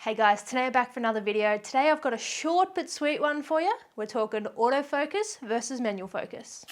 Hey guys, today I'm back for another video. Today I've got a short but sweet one for you. We're talking autofocus versus manual focus.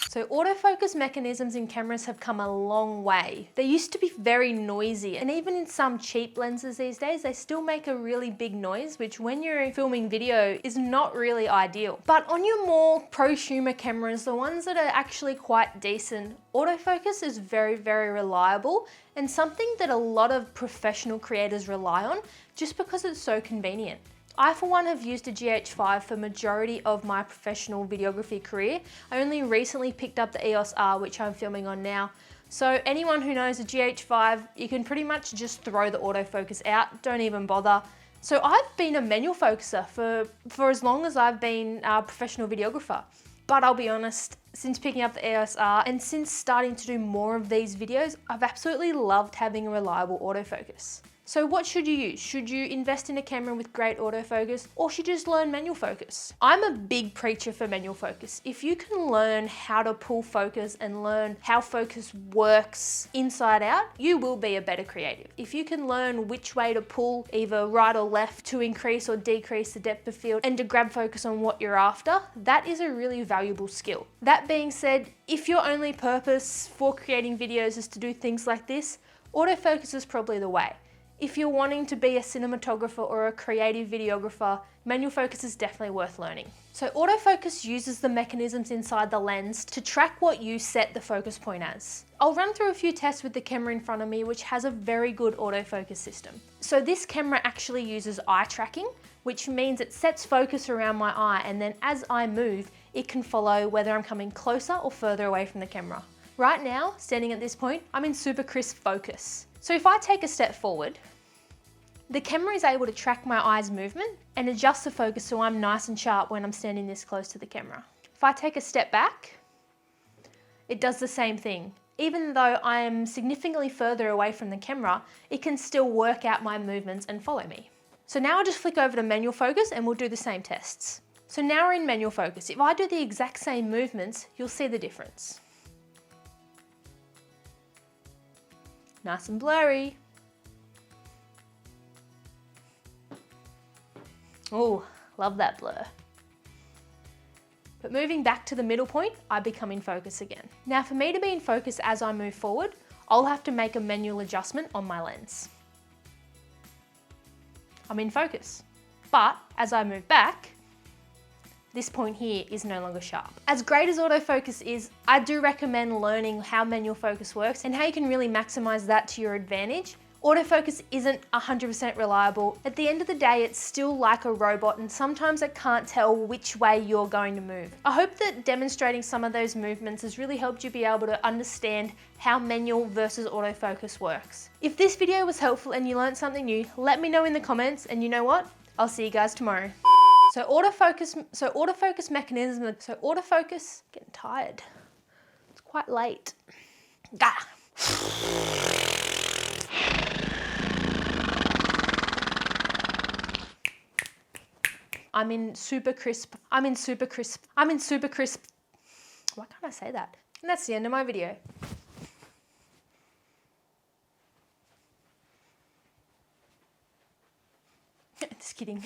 So autofocus mechanisms in cameras have come a long way. They used to be very noisy, and even in some cheap lenses these days, they still make a really big noise, which when you're filming video is not really ideal. But on your more prosumer cameras, the ones that are actually quite decent, autofocus is very, very reliable and something that a lot of professional creators rely on just because it's so convenient. I, for one, have used a GH5 for majority of my professional videography career. I only recently picked up the EOS R, which I'm filming on now. So anyone who knows a GH5, you can pretty much just throw the autofocus out, don't even bother. So I've been a manual focuser for as long as I've been a professional videographer. But I'll be honest, since picking up the EOS R and since starting to do more of these videos, I've absolutely loved having a reliable autofocus. So what should you use? Should you invest in a camera with great autofocus, or should you just learn manual focus? I'm a big preacher for manual focus. If you can learn how to pull focus and learn how focus works inside out, you will be a better creative. If you can learn which way to pull, either right or left, to increase or decrease the depth of field and to grab focus on what you're after, that is a really valuable skill. That being said, if your only purpose for creating videos is to do things like this, autofocus is probably the way. If you're wanting to be a cinematographer or a creative videographer, manual focus is definitely worth learning. So autofocus uses the mechanisms inside the lens to track what you set the focus point as. I'll run through a few tests with the camera in front of me, which has a very good autofocus system. So this camera actually uses eye tracking, which means it sets focus around my eye, and then as I move, it can follow whether I'm coming closer or further away from the camera. Right now, standing at this point, I'm in super crisp focus. So if I take a step forward, the camera is able to track my eye's movement and adjust the focus so I'm nice and sharp when I'm standing this close to the camera. If I take a step back, it does the same thing. Even though I am significantly further away from the camera, it can still work out my movements and follow me. So now I'll just flick over to manual focus and we'll do the same tests. So now we're in manual focus. If I do the exact same movements, you'll see the difference. Nice and blurry. Oh, love that blur. But moving back to the middle point, I become in focus again. Now for me to be in focus as I move forward, I'll have to make a manual adjustment on my lens. I'm in focus. But as I move back, this point here is no longer sharp. As great as autofocus is, I do recommend learning how manual focus works and how you can really maximize that to your advantage. Autofocus isn't 100% reliable. At the end of the day, it's still like a robot, and sometimes it can't tell which way you're going to move. I hope that demonstrating some of those movements has really helped you be able to understand how manual versus autofocus works. If this video was helpful and you learned something new, let me know in the comments, and you know what? I'll see you guys tomorrow. So autofocus mechanism, getting tired. It's quite late. Gah. I'm in super crisp. Why can't I say that? And that's the end of my video. Just kidding.